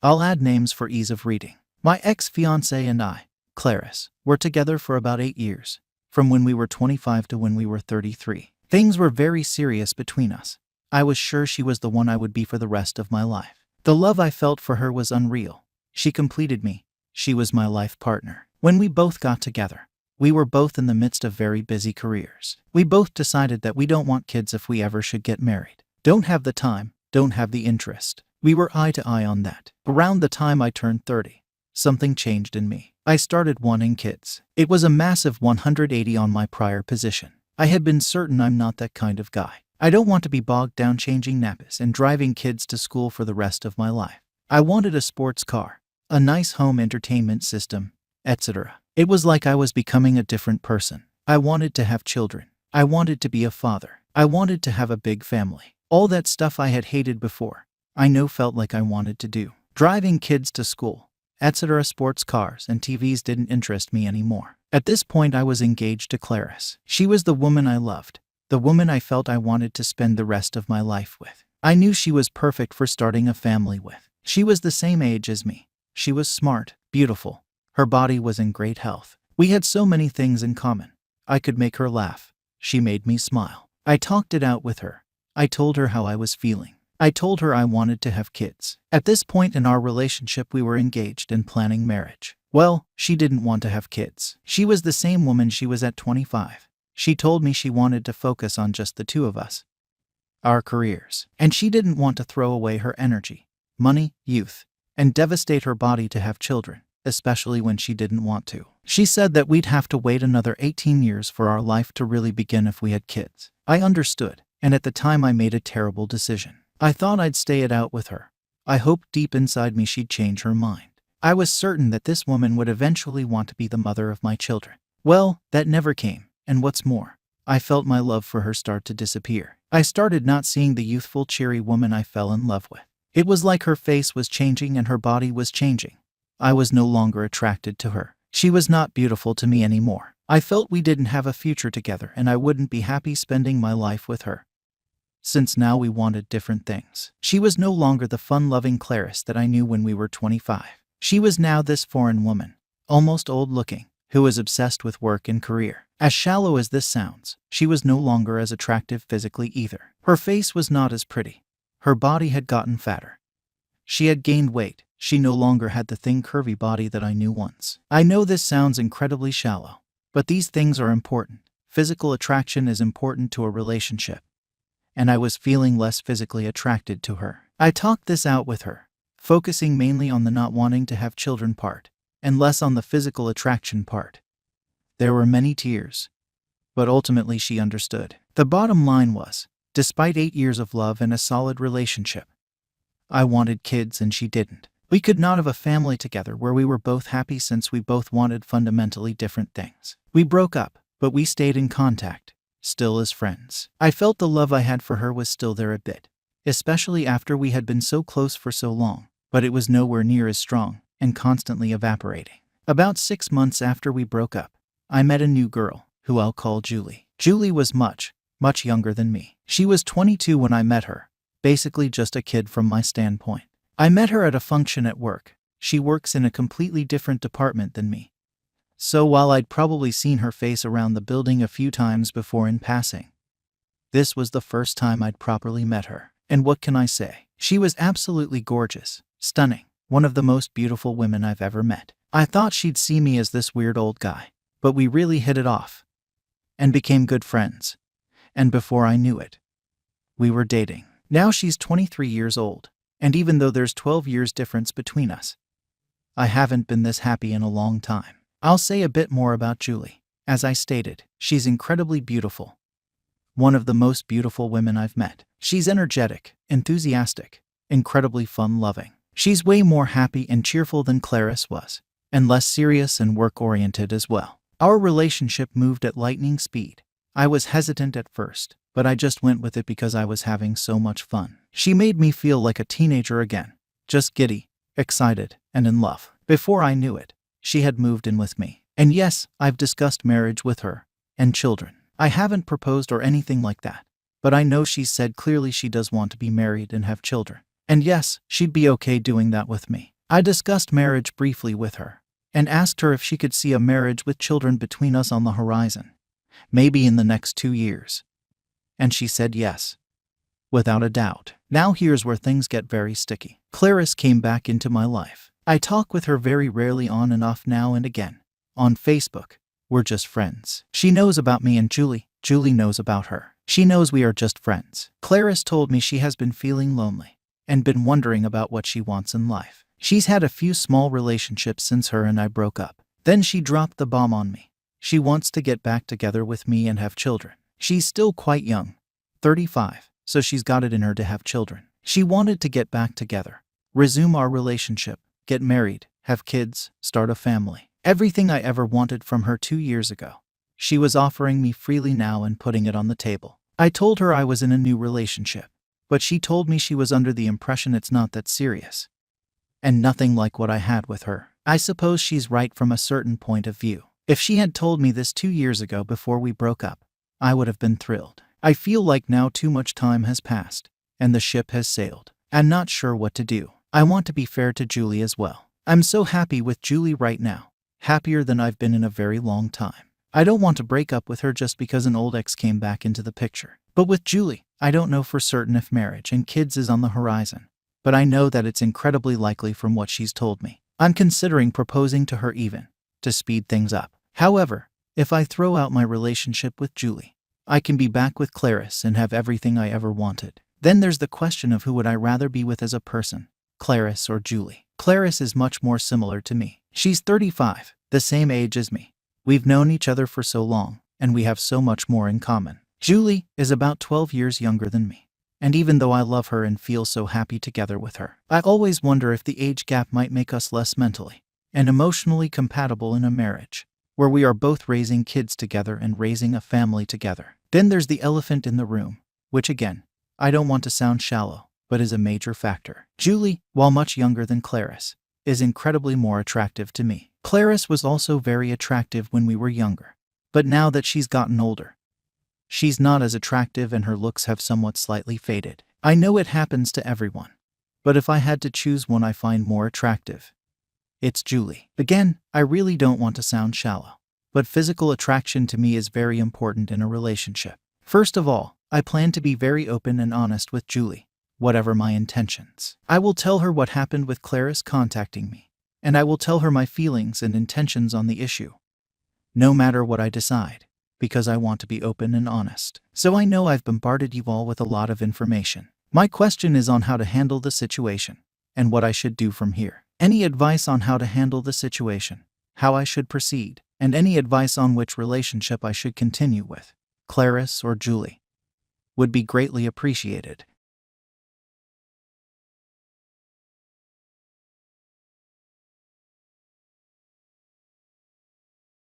I'll add names for ease of reading. My ex-fiancé and I, Clarice, were together for about 8 years, from when we were 25 to when we were 33. Things were very serious between us. I was sure she was the one I would be for the rest of my life. The love I felt for her was unreal. She completed me. She was my life partner. When we both got together, we were both in the midst of very busy careers. We both decided that we don't want kids if we ever should get married. Don't have the time, don't have the interest. We were eye to eye on that. Around the time I turned 30, something changed in me. I started wanting kids. It was a massive 180 on my prior position. I had been certain I'm not that kind of guy. I don't want to be bogged down changing nappies and driving kids to school for the rest of my life. I wanted a sports car, a nice home entertainment system, etc. It was like I was becoming a different person. I wanted to have children. I wanted to be a father. I wanted to have a big family. All that stuff I had hated before, I now felt like I wanted to do. Driving kids to school, etc. Sports cars and TVs didn't interest me anymore. At this point I was engaged to Clarice. She was the woman I loved, the woman I felt I wanted to spend the rest of my life with. I knew she was perfect for starting a family with. She was the same age as me. She was smart, beautiful. Her body was in great health. We had so many things in common. I could make her laugh. She made me smile. I talked it out with her. I told her how I was feeling. I told her I wanted to have kids. At this point in our relationship we were engaged and planning marriage. Well, she didn't want to have kids. She was the same woman she was at 25. She told me she wanted to focus on just the two of us, our careers, and she didn't want to throw away her energy, money, youth, and devastate her body to have children, especially when she didn't want to. She said that we'd have to wait another 18 years for our life to really begin if we had kids. I understood, and at the time I made a terrible decision. I thought I'd stay it out with her. I hoped deep inside me she'd change her mind. I was certain that this woman would eventually want to be the mother of my children. Well, that never came, and what's more, I felt my love for her start to disappear. I started not seeing the youthful, cheery woman I fell in love with. It was like her face was changing and her body was changing. I was no longer attracted to her. She was not beautiful to me anymore. I felt we didn't have a future together and I wouldn't be happy spending my life with her, since now we wanted different things. She was no longer the fun-loving Clarice that I knew when we were 25. She was now this foreign woman, almost old-looking, who was obsessed with work and career. As shallow as this sounds, she was no longer as attractive physically either. Her face was not as pretty. Her body had gotten fatter. She had gained weight. She no longer had the thin, curvy body that I knew once. I know this sounds incredibly shallow, but these things are important. Physical attraction is important to a relationship, and I was feeling less physically attracted to her. I talked this out with her, focusing mainly on the not wanting to have children part, and less on the physical attraction part. There were many tears, but ultimately she understood. The bottom line was, despite 8 years of love and a solid relationship, I wanted kids and she didn't. We could not have a family together where we were both happy since we both wanted fundamentally different things. We broke up, but we stayed in contact, still as friends. I felt the love I had for her was still there a bit, especially after we had been so close for so long, but it was nowhere near as strong and constantly evaporating. About 6 months after we broke up, I met a new girl, who I'll call Julie. Julie was much younger than me. She was 22 when I met her, basically just a kid from my standpoint. I met her at a function at work. She works in a completely different department than me. So while I'd probably seen her face around the building a few times before in passing, this was the first time I'd properly met her. And what can I say? She was absolutely gorgeous, stunning, one of the most beautiful women I've ever met. I thought she'd see me as this weird old guy, but we really hit it off and became good friends. And before I knew it, we were dating. Now she's 23 years old, and even though there's 12 years difference between us, I haven't been this happy in a long time. I'll say a bit more about Julie. As I stated, she's incredibly beautiful. One of the most beautiful women I've met. She's energetic, enthusiastic, incredibly fun-loving. She's way more happy and cheerful than Clarice was, and less serious and work-oriented as well. Our relationship moved at lightning speed. I was hesitant at first, but I just went with it because I was having so much fun. She made me feel like a teenager again, just giddy, excited, and in love. Before I knew it, she had moved in with me. And yes, I've discussed marriage with her, and children. I haven't proposed or anything like that, but I know she's said clearly she does want to be married and have children. And yes, she'd be okay doing that with me. I discussed marriage briefly with her and asked her if she could see a marriage with children between us on the horizon, maybe in the next 2 years. And she said yes, without a doubt. Now here's where things get very sticky. Clarice came back into my life. I talk with her very rarely, on and off, now and again. On Facebook, we're just friends. She knows about me and Julie. Julie knows about her. She knows we are just friends. Clarice told me she has been feeling lonely and been wondering about what she wants in life. She's had a few small relationships since her and I broke up. Then she dropped the bomb on me. She wants to get back together with me and have children. She's still quite young, 35, so she's got it in her to have children. She wanted to get back together, resume our relationship, get married, have kids, start a family. Everything I ever wanted from her 2 years ago. She was offering me freely now and putting it on the table. I told her I was in a new relationship, but she told me she was under the impression it's not that serious and nothing like what I had with her. I suppose she's right from a certain point of view. If she had told me this 2 years ago before we broke up, I would have been thrilled. I feel like now too much time has passed and the ship has sailed. I'm not sure what to do. I want to be fair to Julie as well. I'm so happy with Julie right now, happier than I've been in a very long time. I don't want to break up with her just because an old ex came back into the picture. But with Julie, I don't know for certain if marriage and kids is on the horizon, but I know that it's incredibly likely from what she's told me. I'm considering proposing to her even to speed things up. However, if I throw out my relationship with Julie, I can be back with Clarice and have everything I ever wanted. Then there's the question of who would I rather be with as a person, Clarice or Julie. Clarice is much more similar to me. She's 35, the same age as me. We've known each other for so long, and we have so much more in common. Julie is about 12 years younger than me, and even though I love her and feel so happy together with her, I always wonder if the age gap might make us less mentally and emotionally compatible in a marriage, where we are both raising kids together and raising a family together. Then there's the elephant in the room, which again, I don't want to sound shallow, but is a major factor. Julie, while much younger than Clarice, is incredibly more attractive to me. Clarice was also very attractive when we were younger, but now that she's gotten older, she's not as attractive and her looks have somewhat slightly faded. I know it happens to everyone, but if I had to choose one I find more attractive, it's Julie. Again, I really don't want to sound shallow, but physical attraction to me is very important in a relationship. First of all, I plan to be very open and honest with Julie, whatever my intentions. I will tell her what happened with Clarice contacting me, and I will tell her my feelings and intentions on the issue, no matter what I decide, because I want to be open and honest. So I know I've bombarded you all with a lot of information. My question is on how to handle the situation and what I should do from here. Any advice on how to handle the situation, how I should proceed, and any advice on which relationship I should continue with, Clarice or Julie, would be greatly appreciated.